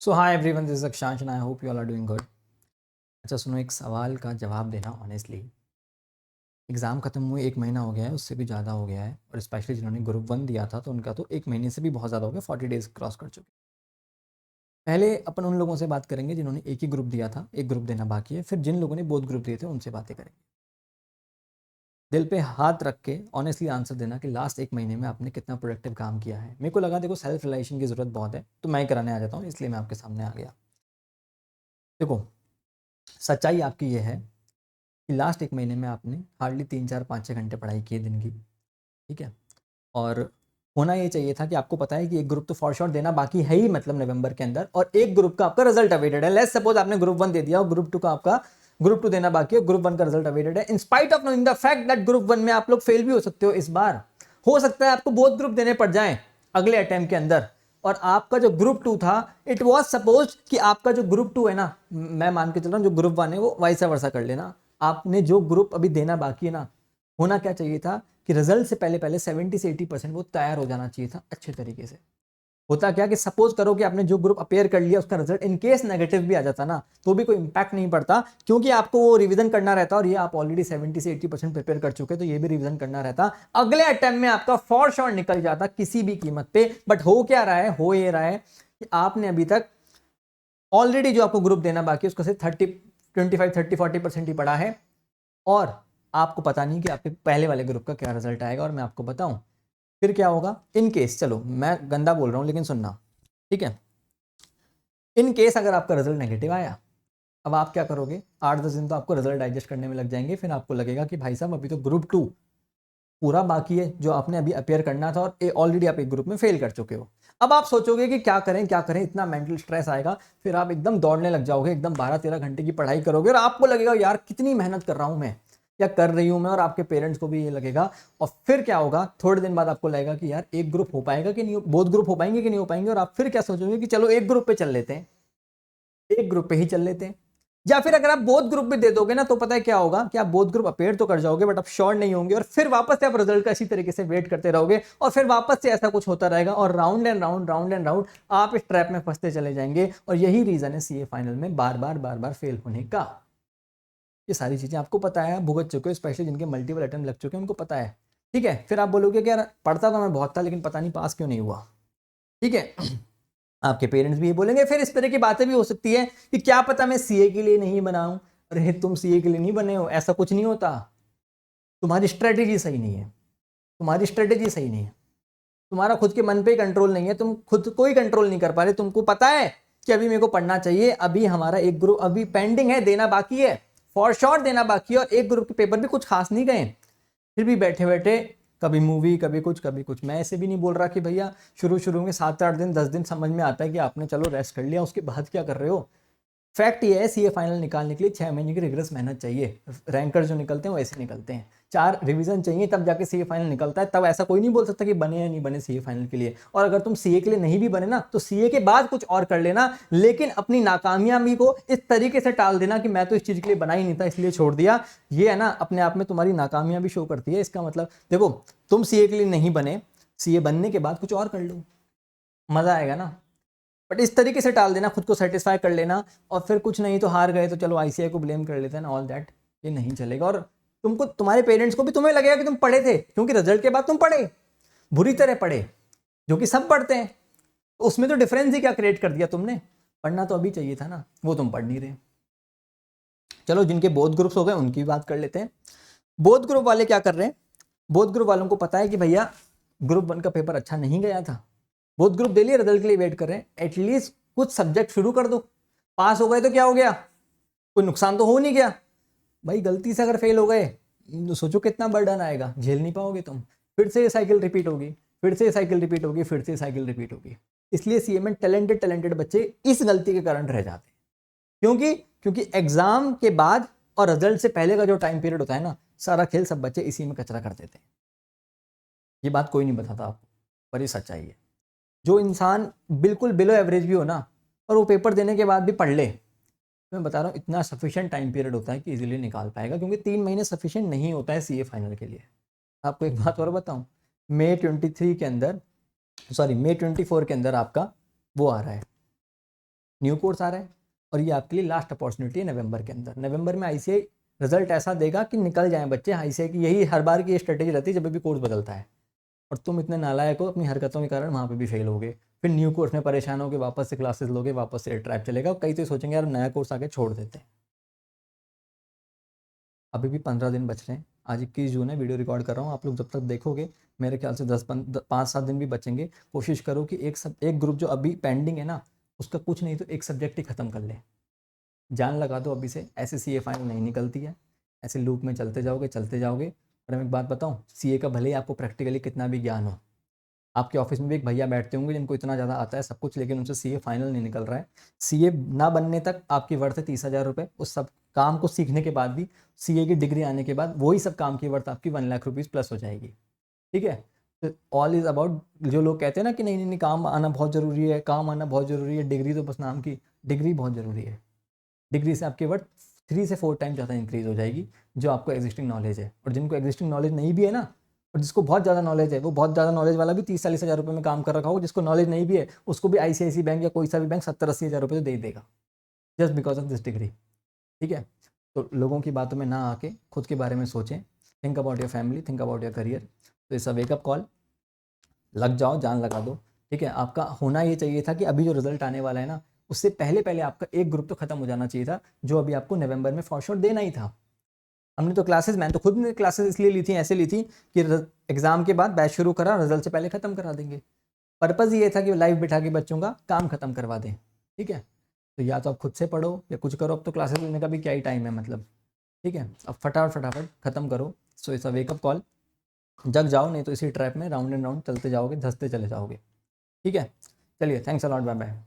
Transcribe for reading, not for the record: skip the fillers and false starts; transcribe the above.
So hi everyone, this is Akshansh and I hope you all are doing good. अच्छा सुनो, एक सवाल का जवाब देना ऑनेस्टली। एग्ज़ाम ख़त्म हुए 1 महीना हो गया है, उससे भी ज़्यादा हो गया है, और स्पेशली जिन्होंने ग्रुप 1 दिया था तो उनका तो 1 महीने से भी बहुत ज़्यादा हो गया, 40 डेज़ क्रॉस कर चुके। पहले अपन उन लोगों से बात करेंगे जिन्होंने एक ही ग्रुप दिया था, एक ग्रुप देना बाकी है, फिर जिन लोगों ने बोथ ग्रुप दिए थे उनसे बातें करेंगे। दिल पे हाथ रख के ऑनेस्टली आंसर देना कि लास्ट 1 महीने में आपने कितना प्रोडक्टिव काम किया है। मेरे को लगा देखो सेल्फ रियलाइजेशन की ज़रूरत बहुत है, तो मैं ही कराने आ जाता हूँ, इसलिए मैं आपके सामने आ गया। देखो, सच्चाई आपकी ये है कि लास्ट 1 महीने में आपने हार्डली 3, 4, 5, 6 घंटे पढ़ाई की है दिन की, ठीक है? और होना ये चाहिए था कि आपको पता है कि एक ग्रुप तो फॉर श्योर देना बाकी है ही, मतलब नवंबर के अंदर, और एक ग्रुप का आपका रिजल्ट अवेटेड है। लेट्स सपोज आपने ग्रुप 1 दे दिया और ग्रुप 2 का आपका ग्रुप 2 देना बाकी है, ग्रुप 1 का रिजल्ट अवेटेड है। In spite of knowing the fact that group 1 में आप लोग फेल भी हो सकते हो इस बार। हो सकता है आपको बोथ ग्रुप देने पड़ जाएं अगले अटेम्प्ट के अंदर, और आपका जो ग्रुप 2 था, इट वाज सपोज कि आपका जो ग्रुप 2 है ना, मैं मान के चल रहा हूँ जो ग्रुप 1 है वो वाइस वर्सा कर लेना। आपने जो ग्रुप अभी देना बाकी है ना, होना क्या चाहिए था कि रिजल्ट से पहले पहले 70 से 80% वो तैयार हो जाना चाहिए था अच्छे तरीके से। होता क्या कि सपोज करो कि आपने जो ग्रुप अपेयर कर लिया उसका रिजल्ट इन केस नेगेटिव भी आ जाता ना, तो भी कोई इंपैक्ट नहीं पड़ता, क्योंकि आपको वो रिवीजन करना रहता, और ये आप ऑलरेडी 70 से 80% प्रिपेयर कर चुके, तो ये भी रिवीजन करना रहता। अगले अटेम्प्ट में आपका फॉर श्योर निकल जाता किसी भी कीमत पे। बट हो क्या रहा है, हो ये रहा है कि आपने अभी तक ऑलरेडी जो आपको ग्रुप देना बाकी है उसका सिर्फ 25, 30, 40% ही पढ़ा है, और आपको पता नहीं कि आपके पहले वाले ग्रुप का क्या रिजल्ट आएगा। और मैं आपको बताऊं फिर क्या होगा इन केस, चलो मैं गंदा बोल रहा हूं लेकिन सुनना, ठीक है? इन केस अगर आपका रिजल्ट नेगेटिव आया, अब आप क्या करोगे? 8-10 दिन तो आपको रिजल्ट डाइजेस्ट करने में लग जाएंगे, फिर आपको लगेगा कि भाई साहब अभी तो ग्रुप 2 पूरा बाकी है जो आपने अभी अपेयर करना था, और ऑलरेडी आप एक ग्रुप में फेल कर चुके हो। अब आप सोचोगे कि क्या करें क्या करें, इतना मेंटल स्ट्रेस आएगा, फिर आप एकदम दौड़ने लग जाओगे, एकदम 12-13 घंटे की पढ़ाई करोगे, और आपको लगेगा यार कितनी मेहनत कर रहा हूं मैं, या कर रही हूं मैं, और आपके पेरेंट्स को भी ये लगेगा। और फिर क्या होगा, थोड़े दिन बाद आपको लगेगा कि यार एक ग्रुप हो पाएगा कि नहीं, बोथ ग्रुप हो पाएंगे कि नहीं हो पाएंगे, और आप फिर क्या सोचोगे कि चलो एक ग्रुप पे चल लेते हैं, एक ग्रुप पे ही चल लेते हैं। या फिर अगर आप बोथ ग्रुप भी दे दोगे ना, तो पता है क्या होगा कि आप बोथ ग्रुप अपेयर तो कर जाओगे, बट आप श्योर नहीं होंगे, और फिर वापस से आप रिजल्ट का इसी तरीके से वेट करते रहोगे, और फिर वापस से ऐसा कुछ होता रहेगा, और round and round round and round आप इस ट्रैप में फंसते चले जाएंगे। और यही रीजन है सीए फाइनल में बार बार फेल होने का। ये सारी चीजें आपको पता है, भुगत चुके हो, स्पेशली जिनके मल्टीपल अटेम्प्ट लग चुके हैं उनको पता है, ठीक है? फिर आप बोलोगे कि यार पढ़ता तो मैं बहुत था लेकिन पता नहीं पास क्यों नहीं हुआ, ठीक है? आपके पेरेंट्स भी ये बोलेंगे। फिर इस तरह की बातें भी हो सकती है कि क्या पता मैं सीए के लिए नहीं बना हूं। अरे तुम सीए के लिए नहीं बने हो, ऐसा कुछ नहीं होता। तुम्हारी स्ट्रेटेजी सही नहीं है, तुम्हारी स्ट्रेटेजी सही नहीं है, तुम्हारा खुद के मन पे कंट्रोल नहीं है, तुम खुद को ही कंट्रोल नहीं कर पा रहे। तुमको पता है कि अभी मेरे को पढ़ना चाहिए, अभी हमारा एक ग्रुप अभी पेंडिंग है, देना बाकी है, फॉर श्योर देना बाकी है, और एक ग्रुप के पेपर भी कुछ खास नहीं गए, फिर भी बैठे बैठे कभी मूवी कभी कुछ कभी कुछ। मैं ऐसे भी नहीं बोल रहा कि भैया शुरू शुरू में 7-8 दिन 10 दिन समझ में आता है कि आपने चलो रेस्ट कर लिया, उसके बाद क्या कर रहे हो। फैक्ट ये है, सीए फाइनल निकालने के लिए 6 महीने की रिग्रेस मेहनत चाहिए। रैंकर जो निकलते हैं वो ऐसे निकलते हैं, 4 रिवीजन चाहिए तब जाके सीए फाइनल निकलता है। तब ऐसा कोई नहीं बोल सकता कि बने या नहीं बने सीए फाइनल के लिए। और अगर तुम सीए के लिए नहीं भी बने ना, तो सीए के बाद कुछ और कर लेना, लेकिन अपनी नाकामयाबी को इस तरीके से टाल देना कि मैं तो इस चीज के लिए बना ही नहीं था इसलिए छोड़ दिया। ये है ना, अपने आप में तुम्हारी नाकामयाबी शो करती है। इसका मतलब देखो, तुम सीए के लिए नहीं बने, सीए बनने के बाद कुछ और कर लो, मजा आएगा ना। बट इस तरीके से टाल देना, खुद को सेटिस्फाई कर लेना, और फिर कुछ नहीं तो हार गए तो चलो आईसीआई को ब्लेम कर लेते हैं ना, ऑल दैट, ये नहीं चलेगा। और तुमको, तुम्हारे पेरेंट्स को भी तुम्हें लगेगा कि तुम पढ़े थे, क्योंकि रिजल्ट के बाद तुम पढ़े, बुरी तरह पढ़े, जो कि सब पढ़ते हैं। तो उसमें तो डिफरेंस ही क्या क्रिएट कर दिया तुमने? पढ़ना तो अभी चाहिए था ना, वो तुम पढ़ नहीं रहे। चलो जिनके बोथ ग्रुप्स हो गए उनकी बात कर लेते हैं। बोथ ग्रुप वाले क्या कर रहे हैं? बोथ ग्रुप वालों को पता है कि भैया ग्रुप 1 का पेपर अच्छा नहीं गया था, बोथ ग्रुप दे लिए, रिजल्ट के लिए वेट कर रहे हैं, एटलीस्ट कुछ सब्जेक्ट शुरू कर दो। पास हो गए तो क्या हो गया, कोई नुकसान तो हो नहीं गया। भाई गलती से अगर फेल हो गए तो सोचो कितना बर्डन आएगा, झेल नहीं पाओगे तुम। फिर से ये साइकिल रिपीट होगी, फिर से ये साइकिल रिपीट होगी, फिर से ये साइकिल रिपीट होगी। इसलिए सीए में टैलेंटेड टैलेंटेड बच्चे इस गलती के कारण रह जाते हैं। क्योंकि क्योंकि एग्जाम के बाद और रिजल्ट से पहले का जो टाइम पीरियड होता है ना, सारा खेल सब बच्चे इसी में कचरा कर देते हैं। ये बात कोई नहीं बताता आपको, पर ये सच्चाई है। जो इंसान बिल्कुल बिलो एवरेज भी हो ना, और वो पेपर देने के बाद भी पढ़ ले, मैं बता रहा हूँ इतना सफिशिएंट टाइम पीरियड होता है कि इजीली निकाल पाएगा, क्योंकि 3 महीने सफिशिएंट नहीं होता है सीए फाइनल के लिए। आपको एक बात और बताऊं, मई 24 के अंदर आपका वो आ रहा है, न्यू कोर्स आ रहा है और ये आपके लिए लास्ट अपॉर्चुनिटी है नवंबर के अंदर। नवंबर में आईसीआई रिजल्ट ऐसा देगा कि निकल जाएं बच्चे आईसीआई की। यही हर बार की स्ट्रेटेजी रहती है जब भी कोर्स बदलता है, और तुम इतने नालायक हो अपनी हरकतों के कारण वहाँ पे भी फेल होगे। फिर न्यू कोर्स में परेशान होगे, वापस से क्लासेस लोगे, वापस से ट्रैप चलेगा। कई तो सोचेंगे यार नया कोर्स आके छोड़ देते हैं। अभी भी 15 दिन बच रहे हैं। आज 21 जून है, वीडियो रिकॉर्ड कर रहा हूँ। आप लोग जब तक देखोगे मेरे ख्याल से 5-7 दिन भी बचेंगे। कोशिश करो कि एक ग्रुप जो अभी पेंडिंग है ना, उसका कुछ नहीं तो एक सब्जेक्ट ही ख़त्म कर ले। जान लगा दो अभी से, ऐसे सीए फाइनल नहीं निकलती है। ऐसे लूप में चलते जाओगे। और मैं एक बात बताऊँ, सीए का भले ही आपको प्रैक्टिकली कितना भी ज्ञान हो, आपके ऑफिस में भी एक भैया बैठते होंगे जिनको इतना ज़्यादा आता है सब कुछ, लेकिन उनसे सीए फाइनल नहीं निकल रहा है। सीए ना बनने तक आपकी वर्थ है 30,000 रुपये। उस सब काम को सीखने के बाद भी, सीए की डिग्री आने के बाद वही सब काम की वर्थ आपकी 1 लाख रुपीज़ प्लस हो जाएगी। ठीक है, तो ऑल इज़ अबाउट, जो लोग कहते हैं ना कि नहीं नहीं नहीं काम आना बहुत ज़रूरी है, काम आना बहुत ज़रूरी है, डिग्री तो बस नाम की। डिग्री बहुत ज़रूरी है। डिग्री से आपकी वर्थ 3 से 4 टाइम ज़्यादा इंक्रीज़ हो जाएगी, जो आपको एग्जिस्टिंग नॉलेज है। और जिनको एग्जिस्टिंग नॉलेज नहीं भी है ना, और जिसको बहुत ज़्यादा नॉलेज है, वो बहुत ज़्यादा नॉलेज वाला भी 30-40 हज़ार रुपये में काम कर रखा होगा। जिसको नॉलेज नहीं भी है उसको भी आईसीआईसी बैंक या कोई सा भी बैंक 70-80 हज़ार रुपये तो दे देगा, just because of this degree. ठीक है, तो लोगों की बातों में ना आके खुद के बारे में सोचें। Think about your family, think about your career. तो इट्स अ वेकअप कॉल। लग जाओ, जान लगा दो। ठीक है, आपका होना ये चाहिए था कि अभी जो रिजल्ट आने वाला है ना, उससे पहले पहले आपका एक ग्रुप तो खत्म हो जाना चाहिए था, जो अभी आपको नवंबर में फॉर श्योर देना ही था। हमने तो क्लासेस, मैंने तो खुद ने क्लासेस इसलिए ली थी, ऐसे ली थी कि एग्जाम के बाद बैच शुरू करा, रिजल्ट से पहले खत्म करा देंगे। पर्पज़ ये था कि लाइव बिठा के बच्चों का काम खत्म करवा दें। ठीक है, तो या तो आप खुद से पढ़ो या कुछ करो। अब तो क्लासेस लेने का भी क्या ही टाइम है मतलब। ठीक है, अब फटाफट खत्म करो। So it's a wake up call. जग जाओ, नहीं तो इसी ट्रैप में राउंड एंड राउंड चलते जाओगे, धंसते चले जाओगे। ठीक है, चलिए, thanks a lot, bye bye.